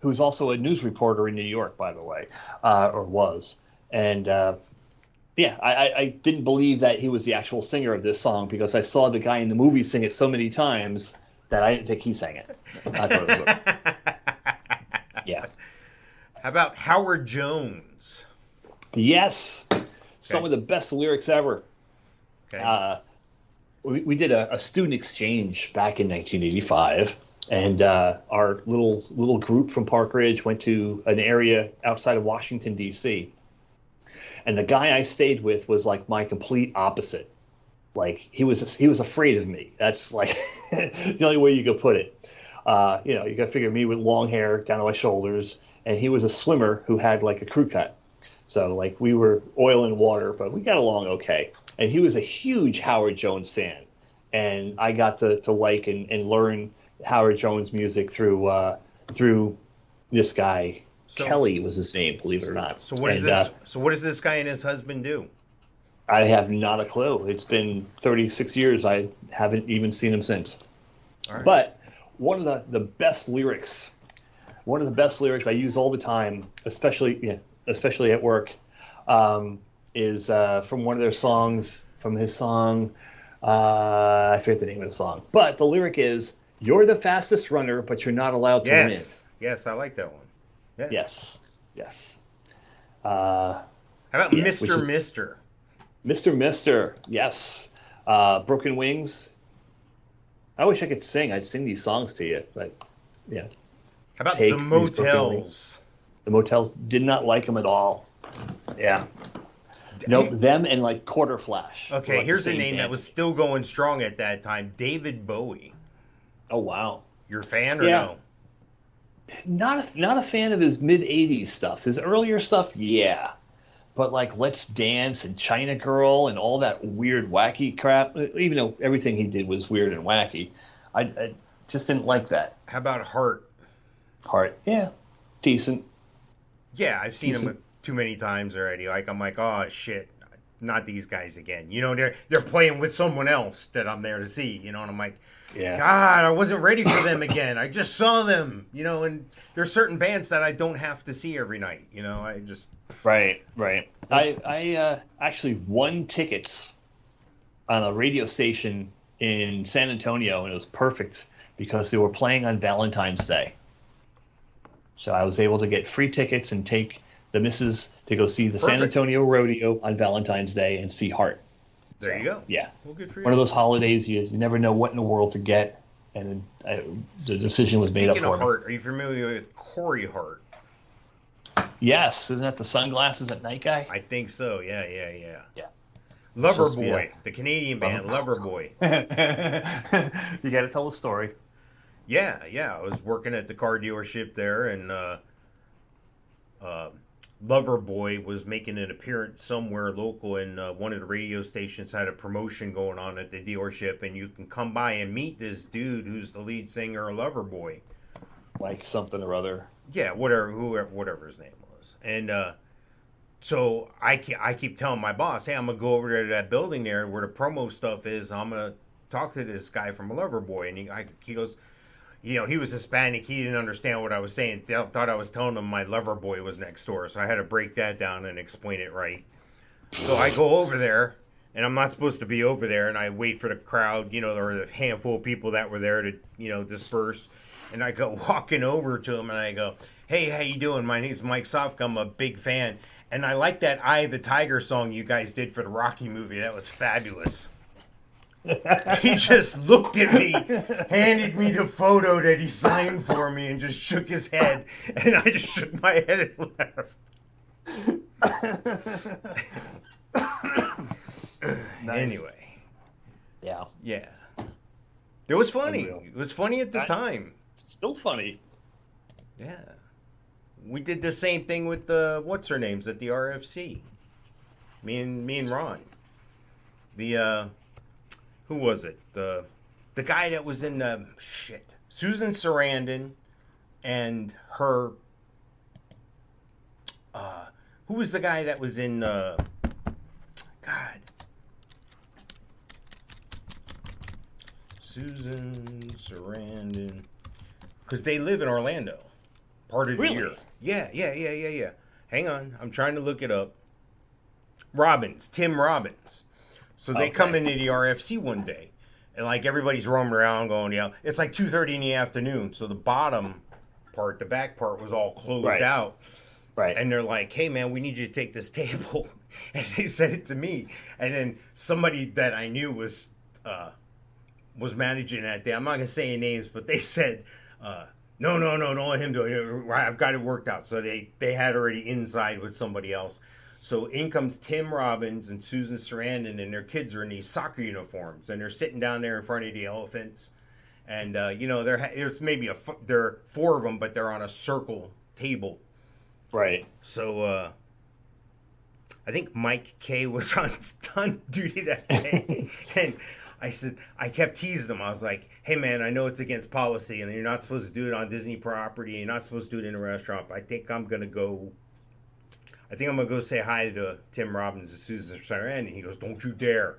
who's also a news reporter in New York, by the way, or was. And I didn't believe that he was the actual singer of this song because I saw the guy in the movie sing it so many times that I didn't think he sang it. I thought it was Yeah. How about Howard Jones? Yes. Some of the best lyrics ever. Okay. We did a student exchange back in 1985, and our little group from Park Ridge went to an area outside of Washington, D.C., and the guy I stayed with was like my complete opposite. Like he was afraid of me. That's like the only way you could put it. You got to figure me with long hair down to my shoulders, and he was a swimmer who had like a crew cut. So like we were oil and water, but we got along okay. And he was a huge Howard Jones fan, and I got to like and learn Howard Jones music through this guy. Kelly was his name, believe it or not. So what is this? So what does this guy and his husband do? I have not a clue. It's been 36 years. I haven't even seen him since. All right. But one of the best lyrics, I use all the time, especially at work, is from one of their songs, from his song. I forget the name of the song, but the lyric is, "You're the fastest runner, but you're not allowed to win." Yes, I like that one. Yeah. Yes. How about Mr. Mister? Mr. Mister, yes. Broken Wings. I wish I could sing. I'd sing these songs to you, but yeah. How about the Motels? The Motels did not like them at all. Yeah. Nope, them and like Quarter Flash. Okay, like here's a name that was still going strong at that time. David Bowie. Oh, wow. You're a fan or no? Not a fan of his mid-'80s stuff. His earlier stuff, yeah. But like Let's Dance and China Girl and all that weird, wacky crap, even though everything he did was weird and wacky, I just didn't like that. How about Hart? Hart, yeah. Decent. Yeah, I've seen him too many times already. Like, I'm like, oh, shit, not these guys again. You know, they're playing with someone else that I'm there to see, you know, and I'm like, yeah. God, I wasn't ready for them again. I just saw them, you know, and there's certain bands that I don't have to see every night, you know, I just... Right. I actually won tickets on a radio station in San Antonio, and it was perfect because they were playing on Valentine's Day. So I was able to get free tickets and take the missus to go see the San Antonio Rodeo on Valentine's Day and see Hart. There you go. Yeah. Well, good for you. One of those holidays you never know what in the world to get, and the decision was made up for me. Speaking of Hart, are you familiar with Corey Hart? Yes. Isn't that the sunglasses at night guy? I think so. Yeah. Yeah. Loverboy, the Canadian band, Loverboy. You got to tell the story. Yeah. I was working at the car dealership there, and Loverboy was making an appearance somewhere local, and one of the radio stations had a promotion going on at the dealership, and you can come by and meet this dude who's the lead singer of Loverboy. Like something or other. Yeah, whatever his name was. And so I keep telling my boss, hey, I'm going to go over to that building there where the promo stuff is. I'm going to talk to this guy from Loverboy. And he goes, you know, he was Hispanic. He didn't understand what I was saying. Thought I was telling him my Loverboy was next door. So I had to break that down and explain it right. So I go over there, and I'm not supposed to be over there. And I wait for the crowd, you know, there were a handful of people that were there to, you know, disperse. And I go walking over to him, and I go, hey, how you doing? My name's Mike Sofka. I'm a big fan. And I like that Eye of the Tiger song you guys did for the Rocky movie. That was fabulous. He just looked at me, handed me the photo that he signed for me, and just shook his head. And I just shook my head and laughed. Anyway. Yeah. It was funny. It was funny at the time. Still funny. Yeah. We did the same thing with the what's-her-names at the RFC. Me and Ron. The who was it? The guy that was in the Susan Sarandon and her who was the guy that was in God. Susan Sarandon, because they live in Orlando, part of the year. Yeah. Hang on, I'm trying to look it up. Tim Robbins. So they come into the RFC one day, and like everybody's roaming around going, it's like 2:30 in the afternoon. So the bottom part, the back part was all closed out. Right. And they're like, hey, man, we need you to take this table. And they said it to me. And then somebody that I knew was managing that day. I'm not going to say any names, but they said, no, don't let him do it. I've got it worked out. So they had already inside with somebody else. So in comes Tim Robbins and Susan Sarandon, and their kids are in these soccer uniforms. And they're sitting down there in front of the elephants. And, there's maybe there are 4 of them, but they're on a circle table. Right. So I think Mike K was on duty that day. And I kept teasing him. I was like, hey, man, I know it's against policy and you're not supposed to do it on Disney property. You're not supposed to do it in a restaurant. But I think I'm going to go say hi to Tim Robbins and Susan Sarandon. And he goes, don't you dare.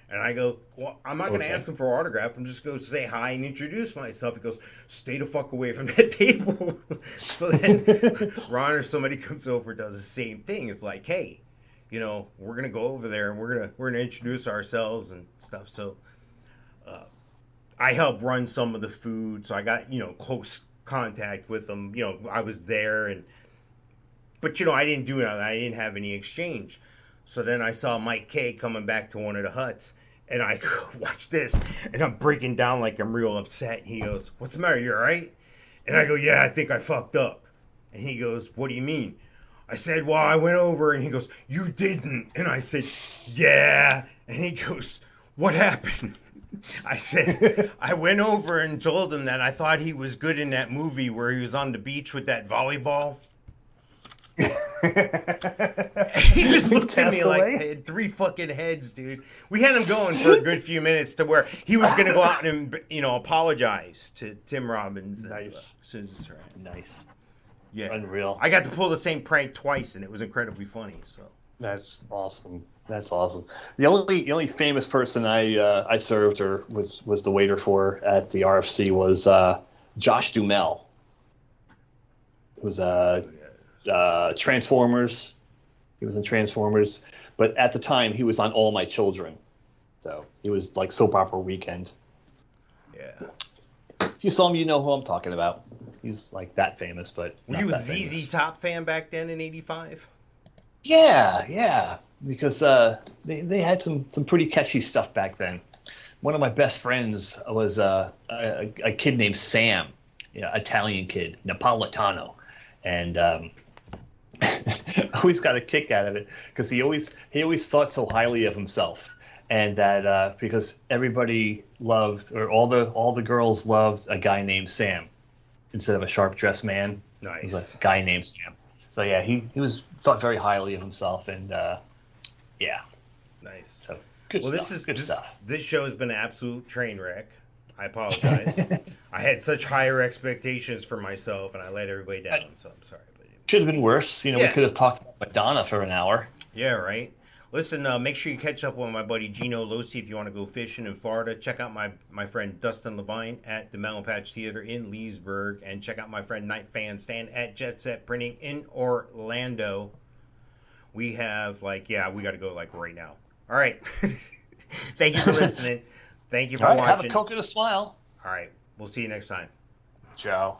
And I go, well, I'm not going to ask him for an autograph. I'm just going to say hi and introduce myself. He goes, stay the fuck away from that table. So then Ron or somebody comes over, does the same thing. It's like, hey, we're going to go over there and we're going to introduce ourselves and stuff. So I helped run some of the food. So I got, close contact with them. I was there. But I didn't do nothing. I didn't have any exchange. So then I saw Mike K coming back to one of the huts, and I go, watch this, and I'm breaking down like I'm real upset. And he goes, what's the matter, you all right? And I go, yeah, I think I fucked up. And he goes, what do you mean? I said, well, I went over, and he goes, you didn't. And I said, yeah. And he goes, what happened? I said, I went over and told him that I thought he was good in that movie where he was on the beach with that volleyball. He just looked at me like I had 3 fucking heads, dude. We had him going for a good few minutes to where he was going to go out and apologize to Tim Robbins. Nice. Nice. Yeah. Unreal. I got to pull the same prank twice, and it was incredibly funny. So that's awesome. That's awesome. The only famous person I served or was the waiter for at the RFC was Josh Duhamel. It was Transformers. He was in Transformers, but at the time he was on All My Children, so he was like Soap Opera Weekend. Yeah. If you saw him, you know who I'm talking about. He's like that famous, but were you a ZZ Top fan back then in '85? Yeah, because they had some pretty catchy stuff back then. One of my best friends was a kid named Sam, Italian kid, Napolitano, and I always got a kick out of it because he always thought so highly of himself, and that because everybody loved, or all the girls loved, a guy named Sam instead of a sharp dressed man. Nice. It was a guy named Sam. So yeah, he was thought very highly of himself, and yeah. Nice. So good stuff. Good stuff. This show has been an absolute train wreck. I apologize. I had such higher expectations for myself, and I let everybody down. So I'm sorry. Could have been worse. We could have talked about Madonna for an hour. Yeah, right. Listen, make sure you catch up with my buddy Gino Losi if you want to go fishing in Florida. Check out my friend Dustin Levine at the Melon Patch Theater in Leesburg. And check out my friend Night Fan Stan at Jet Set Printing in Orlando. We have, we got to go, right now. All right. Thank you for listening. Thank you for watching. Have a Coke and a smile. All right. We'll see you next time. Ciao.